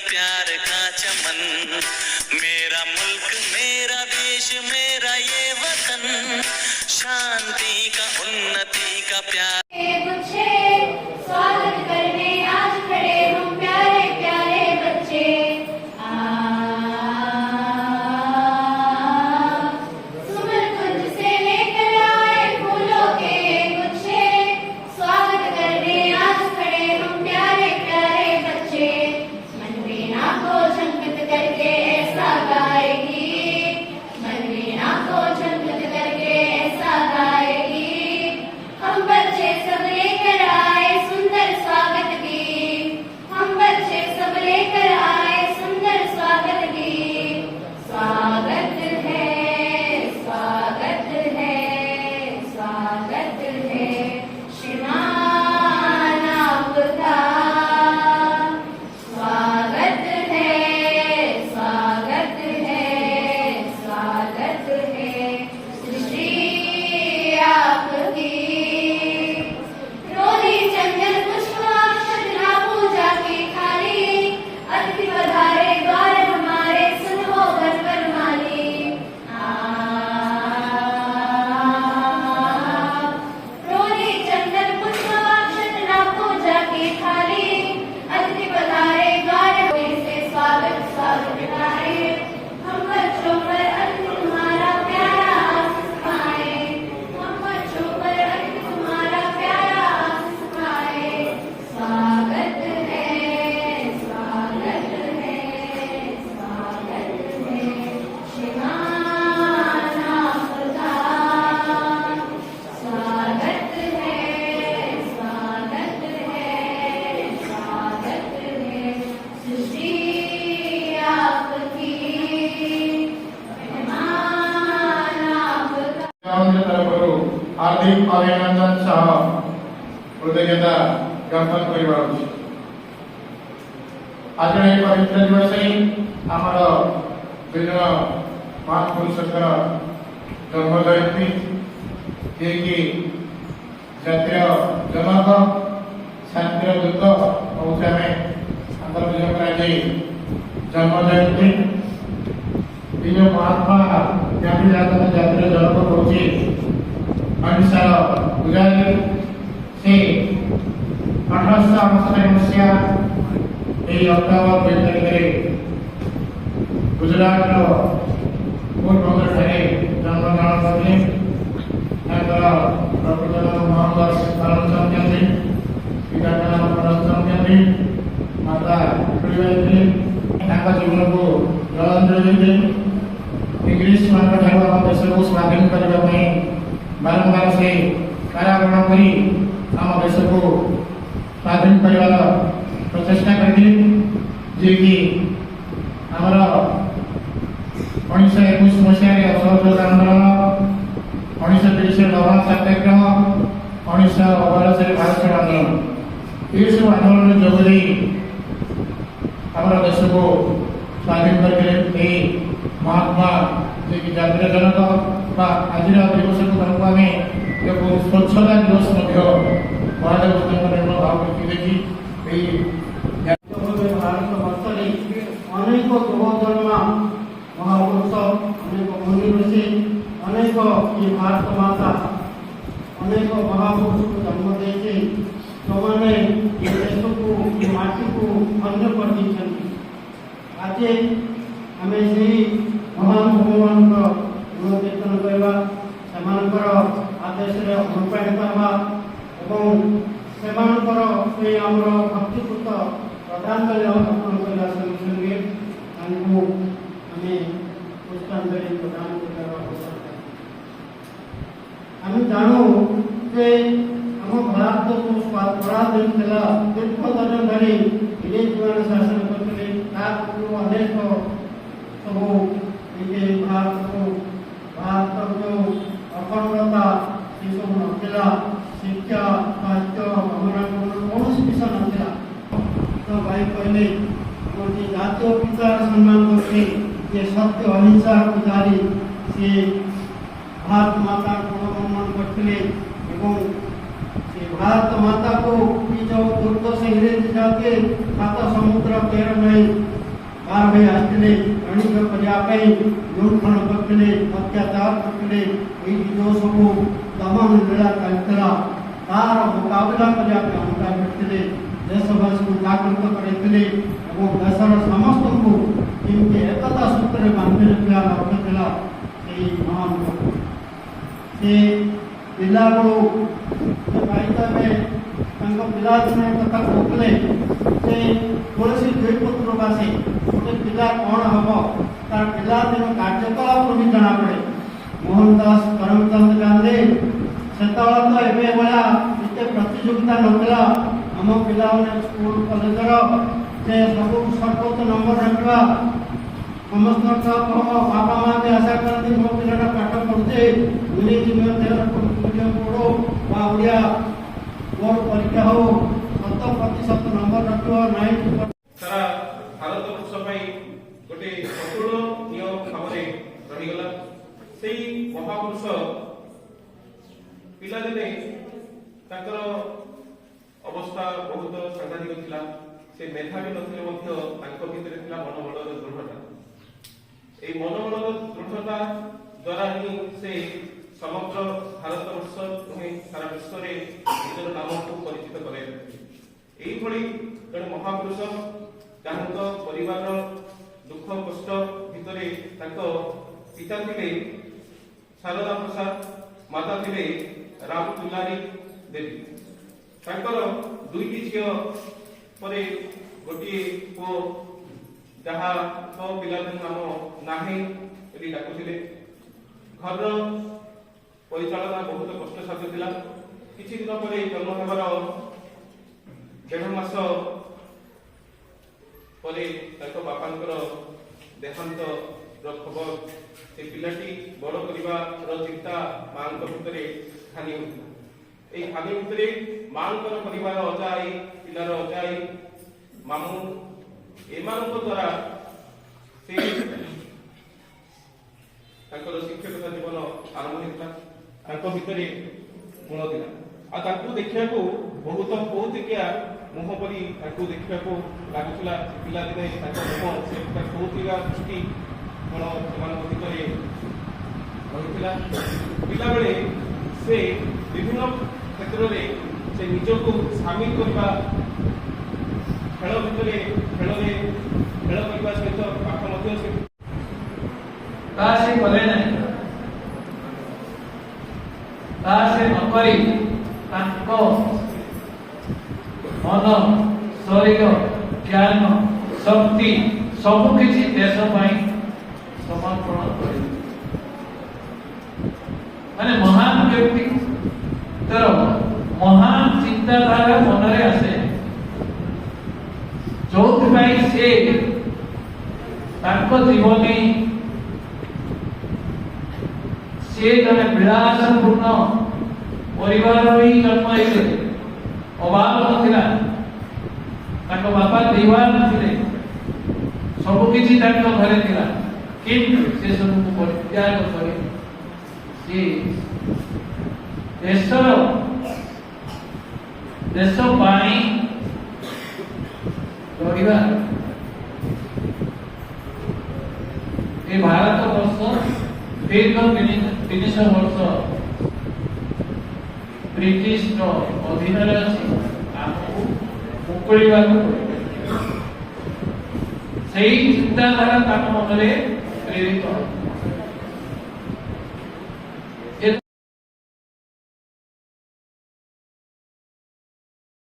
प्यार का चमन, मेरा मुल्क मेरा देश मेरा ये वतन, शांति का उन्नति का प्यार। स्वागत करने आज खड़े हम प्यारे प्यारे बच्चे, सुमन कुंज से लेकर आए फूलों के गुच्छे, स्वागत करने आज खड़े हम प्यारे प्यारे बच्चे, मनवीना को झंकृत करके ऐसा गाएगी, मनवीना को झंकृत करके ऐसा गाएगी, हम बच्चे सब लेकर आए सुंदर स्वागत गीत, हम बच्चे सब लेकर आए सुंदर स्वागत गीत, स्वागत है स्वागत है स्वागत है श्रीमान आपका, स्वागत है स्वागत है स्वागत है श्री आपकी। रोली चंदन पुष्पाक्षर पूजा की थाली, अतिथि पधारे द्वार हमारे सुनो घर माली, रोली चंदन पुष्पाक्षर पूजा की थाली, अतिथि पधारे द्वार से स्वागत स्वागत गाए, हम बच्चों पर अतिथि तुम्हारा प्यारा आशीष पाए, हम बच्चों पर अतिथि तुम्हारा प्यारा आशीष पाए, स्वागत है स्वागत है स्वागत है श्रीमान आपका, स्वागत है स्वागत है स्वागत है सृष्टि आपकी, मेहमान आपका। हार्दिक अभिनंदन सह कृतज्ञता ज्ञापन करिबार आज पवित्र दिवस आमर विभिन्न महापुरुषकर जन्म जयंती जे जातीय जनक शांतिर दूत कौचे आज जन्म जयंती जो महात्मा गांधी जातीय जनक कौचे अहिंसार पूजारी से 1868 मसीहा अक्टोबर 2 तारिख गुजरात पोरबंदर जन्म ग्रहण करते, प्रकृत नाम मोहनदास करमचंद गांधी, पिता नाम करमचंद गांधी, माता जीवन को जलांजलि देते इंग्लिश मान देश को स्वाधीन करने बारंबार से कारावरण करी आम देश को स्वाधीन कर प्रचेषा करते, जी कि आमर 1921 मसीह असहयोग आंदोलन, 1930 लवण सत्याग्रह, 1912 भारत छोड़ आंदोलन, ये सब आंदोलन जोगदे आमर देश को स्वाधीन करते महात्मा जे कि जातीय जनक आज दिवस को आम एक स्वच्छता दिवस भाव देखी भारत वर्ष अनेक गृहधर्मा महापुरुष अनेक मुनि ऋषि अनेक ये भारत माता अनेक महापुरुष को जन्म देते जो मैंने ये देश को ये माटी को धन्य कर दी। आज आम से महान भगवान गुण कीर्तन करवा से आदेश अनुप्राणित हवा से आमर भक्तिपूत श्रद्धांजलि अर्पण करने संगे संगे आम पुष्पांजलि प्रदान कर जानू जे आम भारत को पराधीन दीर्घ दिन धरी इंग्रेज मान शासन करते अनेक सब भारत को भारत जो अखंडता ये सब नथिला शिक्षा स्वास्थ्य गमनागमन कौन विषय नथिला तो भाई कहले जातीय पितार सम्मान करके ये सत्य अहिंसा पुजारी से भारत माता को सम्मान करते भारत माता को जो दुर्ग से इंग्रेज जाके सात समुद्र वर्षर 13 मई 12 भाई आसते वाणिज्य करने लुंठन करते अत्याचार करते जो सब दमन लीला चलता तार मुकाबला करने अंगा भिड़ते देशवासी को जागृत करते देशर समस्त को केमती एकता सूत्र बांधि रखा लक्ष्य से महान से पिला पिलादिन कथा कहते से तुलसी द्विपुत्र बासी गोटे पिला कौन हम तार पिलादिन कार्यकलाप भी जना पड़े मोहनदास करमचंद गांधी से तो एवं भाया एत प्रतियोगिता नाला आम पिला स्कूल कॉलेजर से सब सर्वोच्च नंबर रखा समस्त बापा माँ भी आशा करती मो पिला पाठ पढ़ुचे इंग्लिश मीडियम पढ़ो ओडिया बोर्ड परीक्षा हो 100% नंबर रखो 90 सारा भारत वर्ष गोटे अतुलनीय भाव रहीगला से महापुरुष पिलादिने अवस्था बहुत सांघातिक थिला से मेधावी नथिले भितर थिला मनोबलर दृढ़ता ए मनोबलर दृढ़ता द्वारा ही से समग्र भारत वर्ष नुहे सारा विश्व में निजर नाम को परिचित कराई यही जड़े महापुरुष जहाँ परिवार दुख कष्ट भितर पिता थे शारदा प्रसाद माता थे राम दुलारी देवी तांकर दुईटी झील पर गोटे पुओ जहाँ पिलादिन नाम नाही डाकुले घर परिचालना बहुत कष्टसाध्य थिला किछि दिन पर जन्म हेबार 1.5 मास परे बापांकर देहांत खबर से पिलाटी बड़ कर चिंता माँ भितर हानि होता ये हानि भितर माँ परिवार अजाई पिलार अजाई मामू एम द्वारा से शिक्षकता जीवन आरंभ होता भितर गुण था देखा बहुत कौतिकिया मुह परी देखा लगुला पिलादिने मुह से कौतिका दृष्टि गुण भितर पिला बेले से विभिन्न क्षेत्र में से निजक सामिल करने खेल भितर खेल करने सहित पाठ से कले नहीं से नकरी मन शरीर ज्ञान शक्ति सबकि देश समर्पण कर माने महान व्यक्ति तर महान चिंताधारा मन में आसे जो से जीवनी से जने विलासपूर्ण परिवार ही जन्म होते अभाव नथिला बापा दीवान थे सबकि घरे थिला किंतु से सब परित्याग कर देश लड़िबा ये भारत वर्ष दीर्घ 300 वर्ष ब्रिटिश अधीन मुकुड़ा से चिंताधारा मन में प्रेरित